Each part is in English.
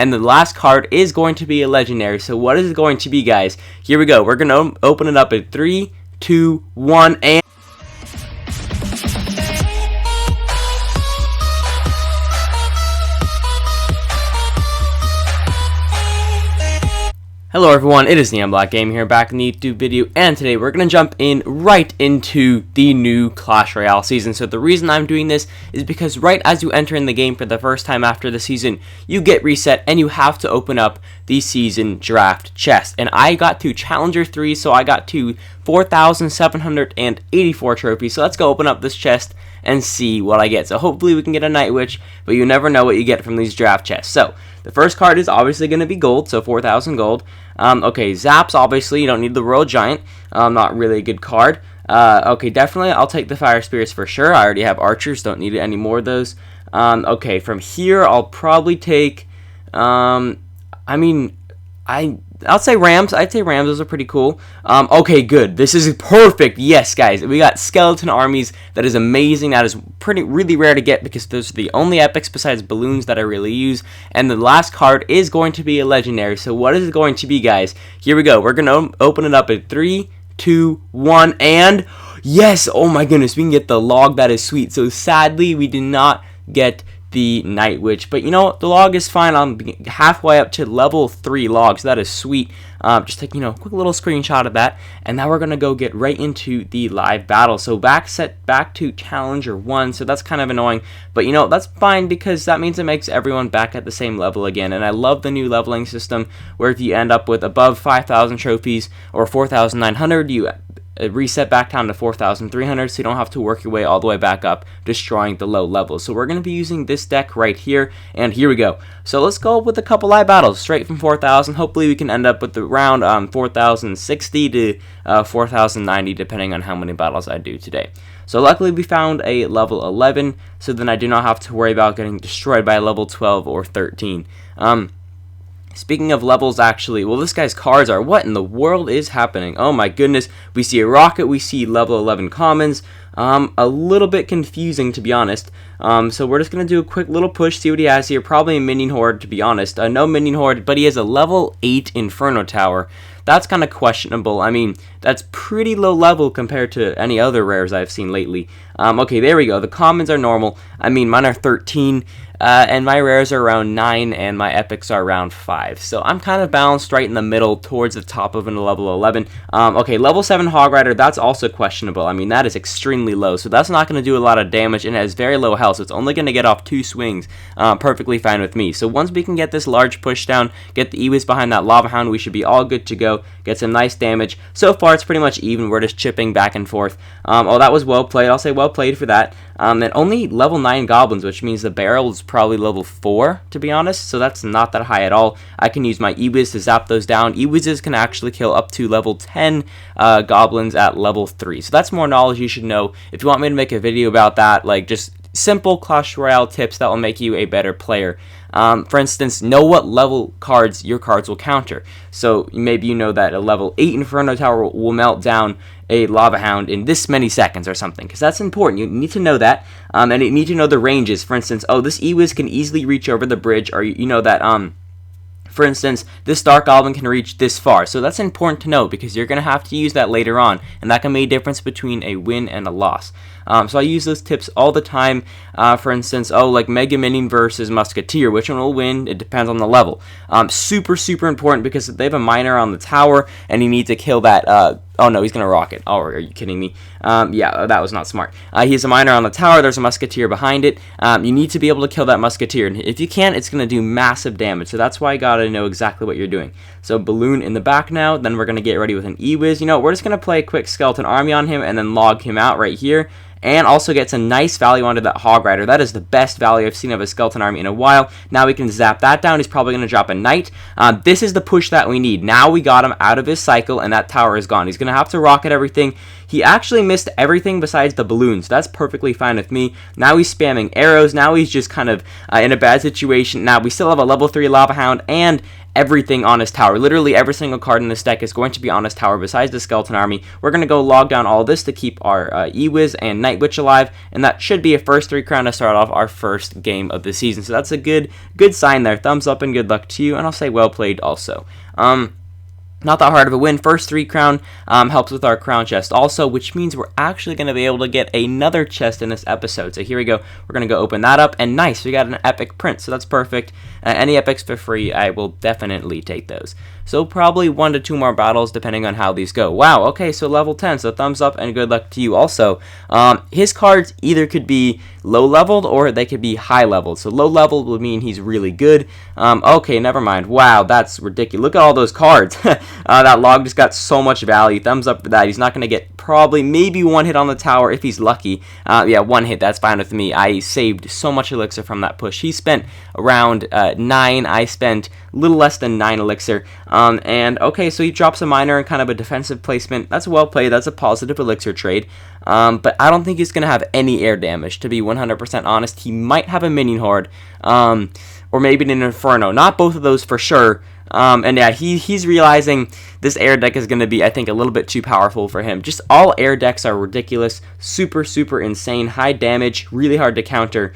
and the last card is going to be a legendary. So what is it going to be, guys? Here we go. We're going to open it up in 3, 2, 1, and... Hello everyone, it is Neon Black Gaming here, back in the YouTube video, and today we're going to jump in right into the new Clash Royale season. So the reason I'm doing this is because right as you enter in the game for the first time after the season, you get reset and you have to open up the season draft chest. And I got to Challenger 3, so I got to 4,784 trophies. So let's go open up this chest and see what I get. So hopefully we can get a Night Witch, but you never know what you get from these draft chests. So the first card is obviously going to be gold, so 4,000 gold. Okay, Zaps, obviously, you don't need the Royal Giant. Not really a good card. Okay, definitely, I'll take the Fire Spirits for sure. I already have Archers, don't need any more of those. Okay, from here, I'll probably take, I'll say Rams. I'd say Rams. Those are pretty cool. Okay, good. This is perfect. Yes, guys. We got skeleton armies. That is amazing. That is really rare to get because those are the only epics besides balloons that I really use. And the last card is going to be a legendary. So what is it going to be, guys? Here we go. We're going to open it up in 3, 2, 1, and... Yes! Oh my goodness. We can get the log. That is sweet. So sadly, we did not get the Night Witch, but you know, the log is fine. I'm halfway up to level 3 logs. That is sweet. Just take, a quick little screenshot of that, and now we're gonna go get right into the live battle. So back to Challenger 1, so that's kind of annoying, but that's fine because that means it makes everyone back at the same level again. And I love the new leveling system where if you end up with above 5,000 trophies or 4,900, you reset back down to 4,300, so you don't have to work your way all the way back up, destroying the low levels. So we're going to be using this deck right here, and here we go. So let's go with a couple live battles, straight from 4,000. Hopefully we can end up with around 4,060 to 4,090, depending on how many battles I do today. So luckily we found a level 11, so then I do not have to worry about getting destroyed by a level 12 or 13. Speaking of levels, actually, well, this guy's cards are, what in the world is happening? Oh my goodness, we see a rocket, we see level 11 commons, a little bit confusing, to be honest. So we're just going to do a quick little push, see what he has here. Probably a minion horde, to be honest. No minion horde, but he has a level 8 Inferno Tower. That's kind of questionable. I mean, that's pretty low level compared to any other rares I've seen lately. Okay, there we go. The commons are normal. I mean, mine are 13, and my rares are around 9, and my epics are around 5. So I'm kind of balanced right in the middle towards the top of a level 11. Okay, level 7 Hog Rider, that's also questionable. I mean, that is extremely low, so that's not going to do a lot of damage, and it has very low health, so it's only going to get off 2 swings. Perfectly fine with me. So once we can get this large push down, get the Ewiz behind that Lava Hound, we should be all good to go. Get some nice damage. So far, it's pretty much even. We're just chipping back and forth. Oh, that was well played. I'll say well played for that. And only level 9 Goblins, which means the barrel is probably level 4, to be honest. So that's not that high at all. I can use my Ewiz to zap those down. Ewizes can actually kill up to level 10 Goblins at level 3. So that's more knowledge you should know. If you want me to make a video about that, like just simple Clash Royale tips that will make you a better player. For instance, know what level cards your cards will counter. So maybe you know that a level 8 Inferno Tower will melt down a Lava Hound in this many seconds or something, because that's important. You need to know that, and you need to know the ranges. For instance, oh, this Ewiz can easily reach over the bridge, or you know that, for instance, this Dark Goblin can reach this far. So that's important to know because you're going to have to use that later on, and that can make a difference between a win and a loss. So I use those tips all the time. For instance, like Mega Minion versus Musketeer, which one will win? It depends on the level. Super important because if they have a miner on the tower and you need to kill that, oh no, he's gonna rocket. Oh, are you kidding me? Yeah, that was not smart. He has a miner on the tower, there's a Musketeer behind it. You need to be able to kill that Musketeer, and if you can't, it's gonna do massive damage, so that's why I gotta know exactly what you're doing. So Balloon in the back now, then we're gonna get ready with an Ewiz. We're just gonna play a quick Skeleton Army on him and then log him out right here. And also gets a nice value onto that Hog Rider. That is the best value I've seen of a Skeleton Army in a while. Now we can zap that down. He's probably going to drop a Knight. This is the push that we need. Now we got him out of his cycle, and that tower is gone. He's going to have to rocket everything. He actually missed everything besides the balloons. That's perfectly fine with me. Now he's spamming arrows. Now he's just kind of in a bad situation. Now we still have a level 3 Lava Hound and everything on his tower. Literally every single card in this deck is going to be on his tower besides the Skeleton Army. We're going to go log down all this to keep our E-Wiz and Night Witch alive, and that should be a first 3 crown to start off our first game of the season. So that's a good sign there. Thumbs up and good luck to you, and I'll say well played also. Not that hard of a win. First 3 crown helps with our crown chest also, which means we're actually going to be able to get another chest in this episode. So here we go. We're going to go open that up, and nice, we got an epic print, so that's perfect. Any epics for free, I will definitely take those. So probably 1 to 2 more battles depending on how these go. Wow, okay, so level 10, so thumbs up and good luck to you also. His cards either could be low leveled or they could be high leveled. So low leveled would mean he's really good. Okay, never mind. Wow, that's ridiculous. Look at all those cards. That log just got so much value. Thumbs up for that. He's not going to get probably maybe 1 hit on the tower if he's lucky. Yeah, 1 hit, that's fine with me. I saved so much elixir from that push. He spent around 9. I spent a little less than 9 elixir. And okay, so he drops a miner and kind of a defensive placement. That's well played. That's a positive elixir trade. But I don't think he's going to have any air damage, to be 100% honest. He might have a minion horde, or maybe an inferno. Not both of those for sure. And yeah, he's realizing this air deck is going to be, I think, a little bit too powerful for him. Just all air decks are ridiculous, super insane, high damage, really hard to counter.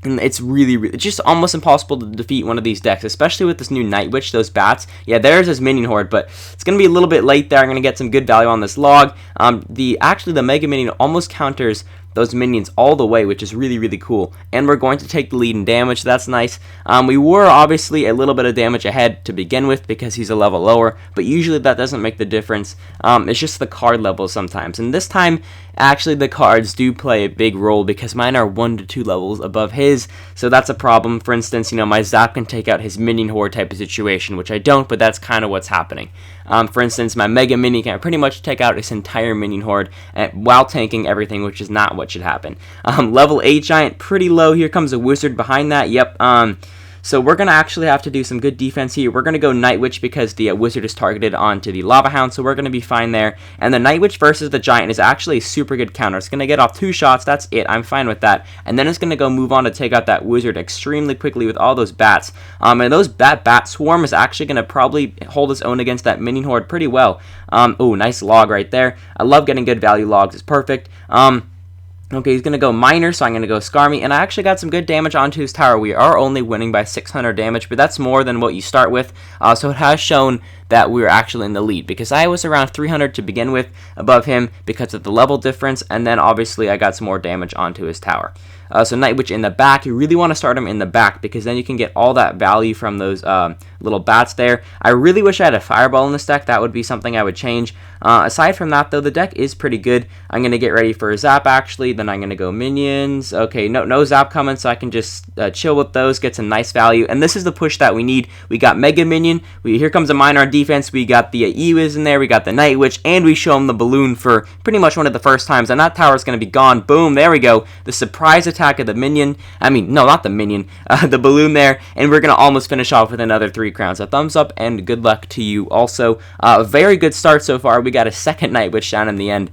And it's really just almost impossible to defeat one of these decks, especially with this new Night Witch, those bats. Yeah, there's his minion horde, but it's going to be a little bit late there. I'm going to get some good value on this log. Actually, the Mega Minion almost counters those minions all the way, which is really cool. And we're going to take the lead in damage. That's nice. We were obviously a little bit of damage ahead to begin with because he's a level lower, but usually that doesn't make the difference. It's just the card level sometimes. And this time, actually, the cards do play a big role because mine are 1 to 2 levels above his, so that's a problem. For instance, my Zap can take out his minion horde type of situation, which I don't, but that's kind of what's happening. For instance, my Mega Mini can pretty much take out his entire minion horde while tanking everything, which is not what should happen. Level 8 Giant, pretty low. Here comes a Wizard behind that. Yep. So we're going to actually have to do some good defense here. We're going to go Night Witch because the Wizard is targeted onto the Lava Hound, so we're going to be fine there. And the Night Witch versus the Giant is actually a super good counter. It's going to get off 2 shots. That's it. I'm fine with that. And then it's going to go move on to take out that Wizard extremely quickly with all those bats. And those bat swarm is actually going to probably hold its own against that minion horde pretty well. Oh, nice log right there. I love getting good value logs. It's perfect. Okay, he's going to go Miner, so I'm going to go Skarmy, and I actually got some good damage onto his tower. We are only winning by 600 damage, but that's more than what you start with, so it has shown that we're actually in the lead, because I was around 300 to begin with above him because of the level difference, and then obviously I got some more damage onto his tower. So Night Witch in the back, you really want to start him in the back because then you can get all that value from those little bats there. I really wish I had a Fireball in this deck. That would be something I would change. Aside from that, though, the deck is pretty good. I'm going to get ready for a Zap, actually. Then I'm going to go Minions. Okay, no Zap coming, so I can just chill with those, get some nice value. And this is the push that we need. We got Mega Minion. Here comes a Miner on defense. We got the E-Wiz in there. We got the Night Witch. And we show him the Balloon for pretty much one of the first times. And that tower is going to be gone. Boom, there we go. The surprise attack of the Minion. No, not the Minion. The Balloon there. And we're going to almost finish off with another 3 crowns. A thumbs up and good luck to you also. A very good start so far. We got a second Night Witch down in the end.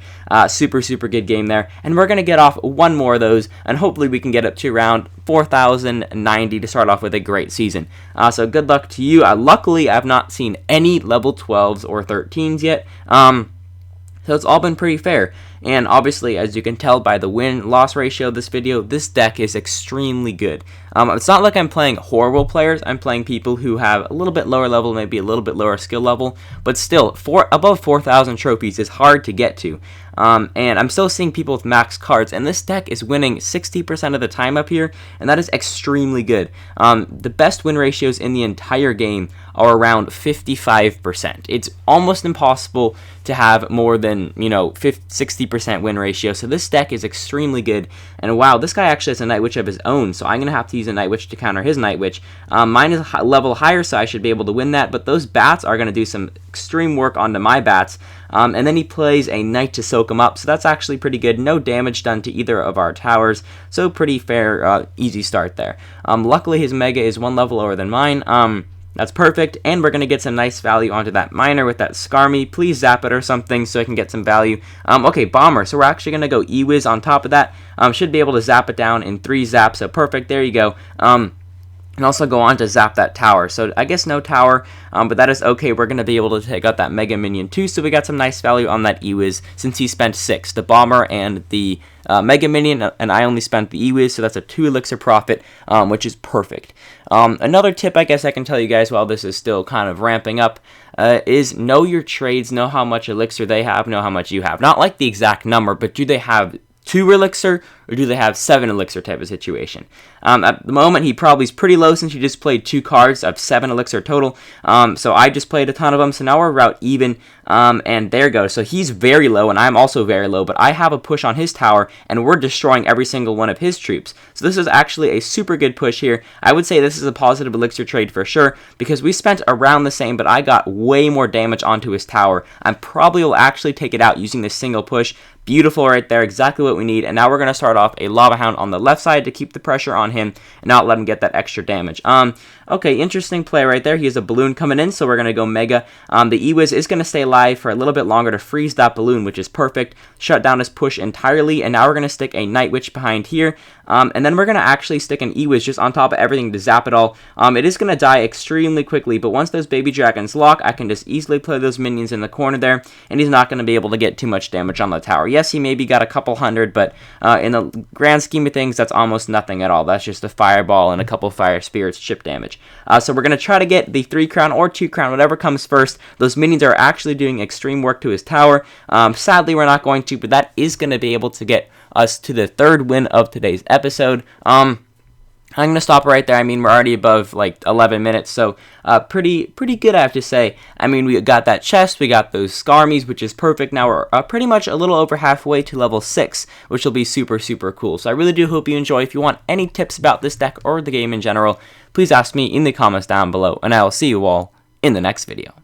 Super good game there. And we're going to get off 1 more of those. And hopefully we can get up to around 4,090 to start off with a great season. So good luck to you. Luckily, I've not seen any level 12s or 13s yet. So it's all been pretty fair. And obviously, as you can tell by the win-loss ratio of this video, this deck is extremely good. It's not like I'm playing horrible players. I'm playing people who have a little bit lower level, maybe a little bit lower skill level. But still, above 4,000 trophies is hard to get to. And I'm still seeing people with max cards, and this deck is winning 60% of the time up here, and that is extremely good. The best win ratios in the entire game are around 55%. It's almost impossible to have more than, 60% win ratio, so this deck is extremely good. And wow, this guy actually has a Night Witch of his own, so I'm going to have to use a Night Witch to counter his Night Witch. Mine is a level higher, so I should be able to win that, but those bats are going to do some extreme work onto my bats. And then he plays a Knight to soak him up, so that's actually pretty good. No damage done to either of our towers, so pretty fair, easy start there. Luckily, his Mega is 1 level lower than mine. That's perfect, and we're going to get some nice value onto that Miner with that Skarmy. Please zap it or something so I can get some value. Okay, Bomber, so we're actually going to go E-Wiz on top of that. Should be able to zap it down in 3 zaps, so perfect, there you go. and also go on to zap that tower. So I guess no tower, but that is okay. We're going to be able to take out that Mega Minion too, so we got some nice value on that Ewiz since he spent 6, the Bomber and the Mega Minion, and I only spent the Ewiz, so that's a 2 elixir profit, which is perfect. Another tip I guess I can tell you guys while this is still kind of ramping up is know your trades, know how much elixir they have, know how much you have. Not like the exact number, but do they have 2 elixir or do they have 7 elixir type of situation? At the moment, he probably is pretty low since he just played 2 cards of 7 elixir total. So I just played a ton of them, so now we're about even, and there goes. So he's very low, and I'm also very low, but I have a push on his tower, and we're destroying every single one of his troops. So this is actually a super good push here. I would say this is a positive elixir trade for sure, because we spent around the same, but I got way more damage onto his tower. I probably will actually take it out using this single push. Beautiful right there, exactly what we need. And now we're going to start off a Lava Hound on the left side to keep the pressure on him and not let him get that extra damage. Okay, interesting play right there. He has a balloon coming in, so we're going to go Mega. The Ewiz is going to stay alive for a little bit longer to freeze that balloon, which is perfect. Shut down his push entirely, and now we're going to stick a Night Witch behind here. And then we're going to actually stick an Ewiz just on top of everything to zap it all. It is going to die extremely quickly, but once those baby dragons lock, I can just easily play those minions in the corner there, and he's not going to be able to get too much damage on the tower. Yes, he maybe got a couple hundred, but in the grand scheme of things, that's almost nothing at all. That's just a fireball and a couple fire spirits chip damage. So we're going to try to get the 3 crown or 2 crown, whatever comes first. Those minions are actually doing extreme work to his tower. Sadly, we're not going to, but that is going to be able to get us to the 3rd win of today's episode. I'm going to stop right there. I mean, we're already above like 11 minutes, so pretty good, I have to say. I mean, we got that chest, we got those Skarmies, which is perfect. Now we're pretty much a little over halfway to level 6, which will be super cool. So I really do hope you enjoy. If you want any tips about this deck or the game in general, please ask me in the comments down below, and I will see you all in the next video.